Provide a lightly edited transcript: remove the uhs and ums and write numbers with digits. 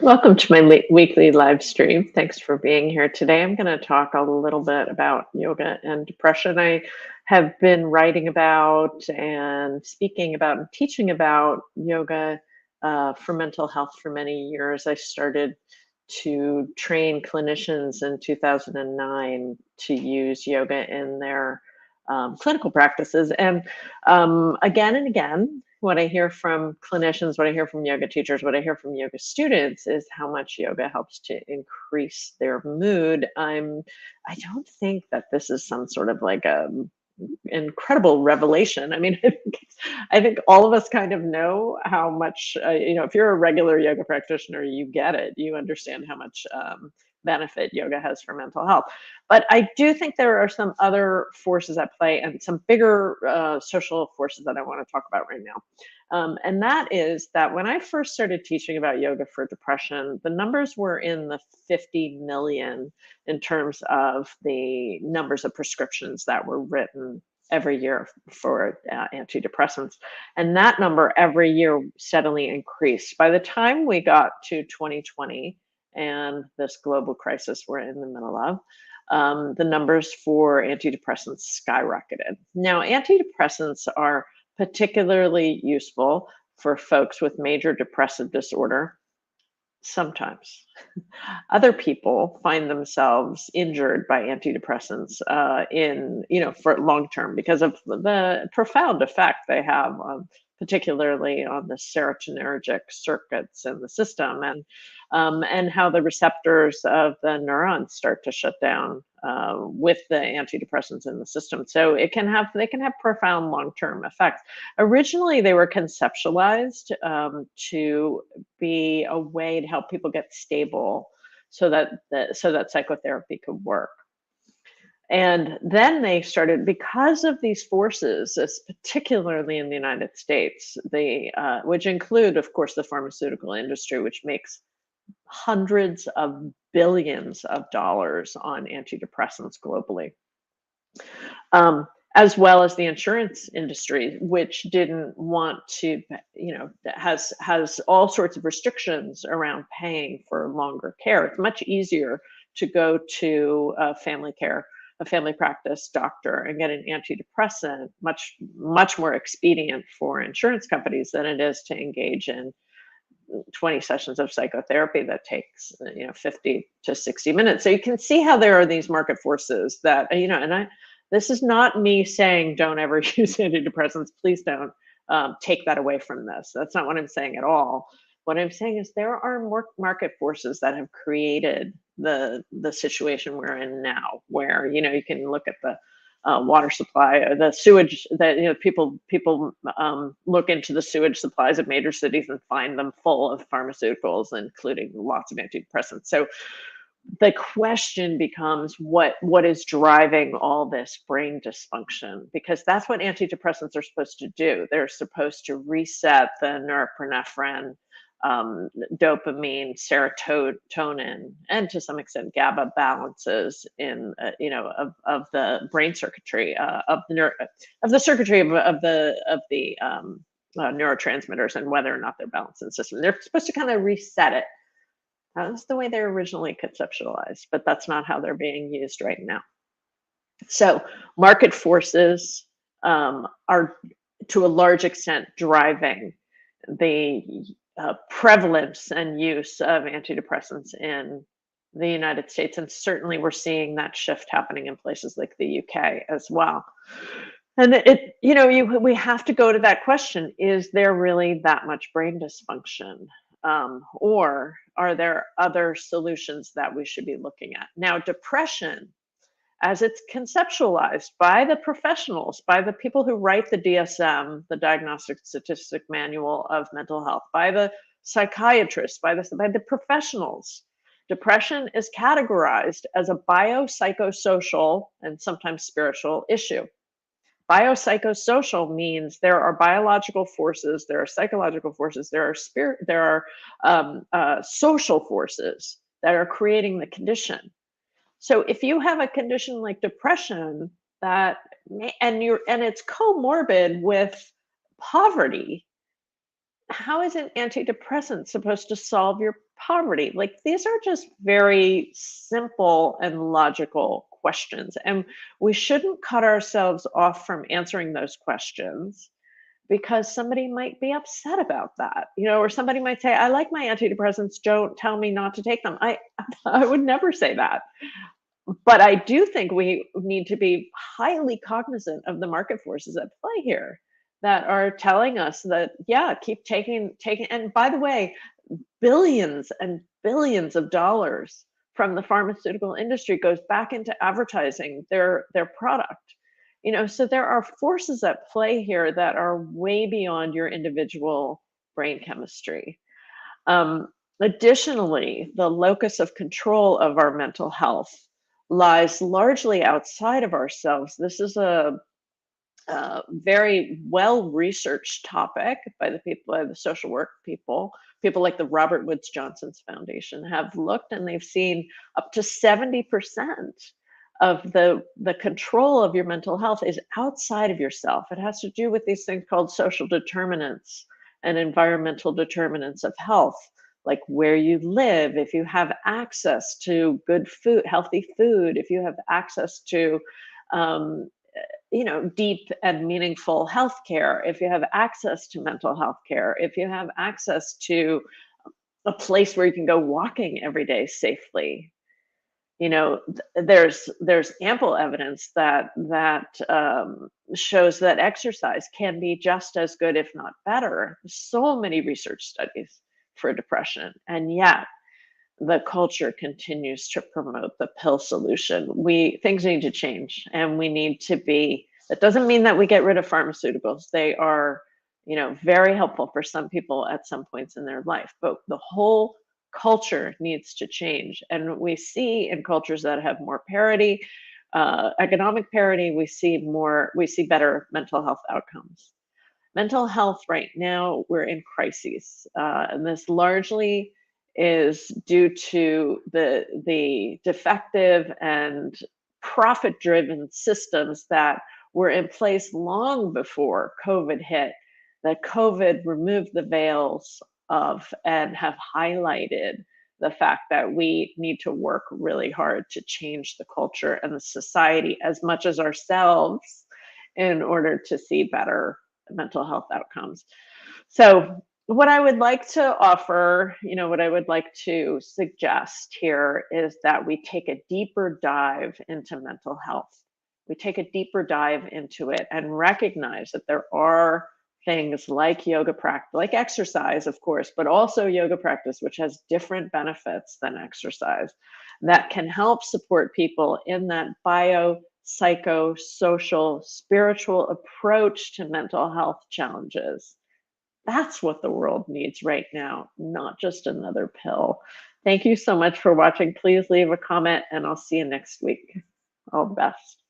Welcome to my weekly live stream. Thanks for being here today. I'm going to talk a little bit about yoga and depression. I have been writing about and speaking about and teaching about yoga for mental health for many years. I started to train clinicians in 2009 to use yoga in their clinical practices. And again and again, what I hear from clinicians, what I hear from yoga teachers, what I hear from yoga students is how much yoga helps to increase their mood. I don't think that this is some sort of like a incredible revelation. I mean, I think all of us kind of know how much, if you're a regular yoga practitioner, you get it. You understand how much benefit yoga has for mental health. But I do think there are some other forces at play and some bigger social forces that I want to talk about right now. And that is that when I first started teaching about yoga for depression, the numbers were in the 50 million in terms of the numbers of prescriptions that were written every year for antidepressants. And that number every year steadily increased. By the time we got to 2020 and this global crisis we're in the middle of, the numbers for antidepressants skyrocketed. Now, antidepressants are particularly useful for folks with major depressive disorder. Sometimes. Other people find themselves injured by antidepressants for long term because of the profound effect they have on, particularly on the serotonergic circuits in the system, and how the receptors of the neurons start to shut down with the antidepressants in the system. So they can have profound long term effects. Originally, they were conceptualized to be a way to help people get stable so that psychotherapy could work. And then they started, because of these forces, particularly in the United States, which include, of course, the pharmaceutical industry, which makes hundreds of billions of dollars on antidepressants globally. As well as the insurance industry, which didn't want to, has all sorts of restrictions around paying for longer care. It's much easier to go to a family practice doctor and get an antidepressant, much more expedient for insurance companies than it is to engage in 20 sessions of psychotherapy that takes 50 to 60 minutes. So you can see how there are these market forces that this is not me saying don't ever use antidepressants. Please don't take that away from this. That's not what I'm saying at all. What I'm saying is there are more market forces that have created the situation we're in now, where you can look at the water supply, or the sewage that people look into the sewage supplies of major cities and find them full of pharmaceuticals, including lots of antidepressants. So the question becomes what is driving all this brain dysfunction, because that's what antidepressants are supposed to do. They're supposed to reset the norepinephrine, dopamine, serotonin, and to some extent GABA balances in of the brain circuitry, of the circuitry of the neurotransmitters, and whether or not they're balanced in the system. They're supposed to kind of reset it. That's the way they're originally conceptualized, but that's not how they're being used right now. So market forces are to a large extent driving the prevalence and use of antidepressants in the United States. And certainly we're seeing that shift happening in places like the UK as well. And we have to go to that question: is there really that much brain dysfunction? Or are there other solutions that we should be looking at? Now, depression, as it's conceptualized by the professionals, by the people who write the DSM, the Diagnostic Statistic Manual of Mental Health, by the psychiatrists, by the professionals, depression is categorized as a biopsychosocial and sometimes spiritual issue. Biopsychosocial means there are biological forces, there are psychological forces, there are social forces that are creating the condition. So if you have a condition like depression and it's comorbid with poverty, how is an antidepressant supposed to solve your poverty? Like, these are just very simple and logical questions. And we shouldn't cut ourselves off from answering those questions because somebody might be upset about that, or somebody might say, I like my antidepressants, don't tell me not to take them. I would never say that. But I do think we need to be highly cognizant of the market forces at play here that are telling us that, yeah, keep taking. And by the way, billions and billions of dollars from the pharmaceutical industry goes back into advertising their product. So there are forces at play here that are way beyond your individual brain chemistry. Additionally, the locus of control of our mental health lies largely outside of ourselves. This is a very well researched topic by the social work people. People like the Robert Woods Johnson's Foundation have looked, and they've seen up to 70% of the control of your mental health is outside of yourself. It has to do with these things called social determinants and environmental determinants of health, like where you live, if you have access to good food, healthy food, if you have access to um, deep and meaningful health care, if you have access to mental health care, if you have access to a place where you can go walking every day safely. There's ample evidence that shows that exercise can be just as good, if not better. So many research studies for depression, and yet the culture continues to promote the pill solution. Things need to change, and we need to be. That doesn't mean that we get rid of pharmaceuticals. They are, very helpful for some people at some points in their life, but the whole culture needs to change. And we see in cultures that have more parity, economic parity, we see better mental health outcomes. Mental health right now, we're in crises, and this largely is due to the defective and profit-driven systems that were in place long before COVID hit. That COVID removed the veils of and have highlighted the fact that we need to work really hard to change the culture and the society as much as ourselves in order to see better mental health outcomes. So, what I would like to offer, what I would like to suggest here is that we take a deeper dive into mental health. We take a deeper dive into it and recognize that there are things like yoga practice, like exercise, of course, but also yoga practice, which has different benefits than exercise, that can help support people in that biopsychosocial, spiritual approach to mental health challenges. That's what the world needs right now, not just another pill. Thank you so much for watching. Please leave a comment, and I'll see you next week. All the best.